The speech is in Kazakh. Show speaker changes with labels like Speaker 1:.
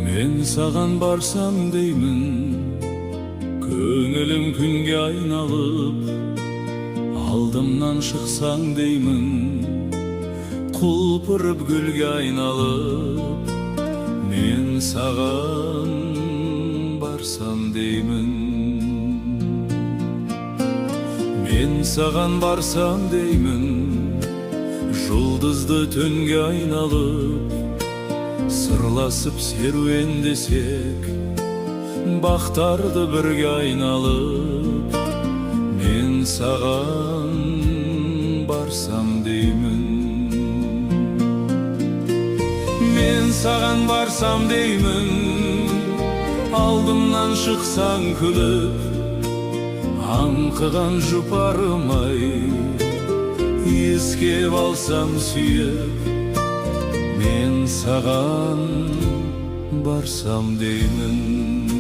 Speaker 1: Мен саған барсам деймін, көңілім күнге айналып, алдымнан шықсаң деймін, құлпырып гүлге айналып. Мен саған барсам деймін, мен саған барсам деймін, жұлдызды түнге айналып, сырласып серуендесек, бақтарды бірге айналып. Мен саған барсам деймін, мен саған барсам деймін, алдымнан шықсаң күліп, аңқыған жұпарым-ай, иіскеп алсам сүйіп. Мен саған барсам деймін.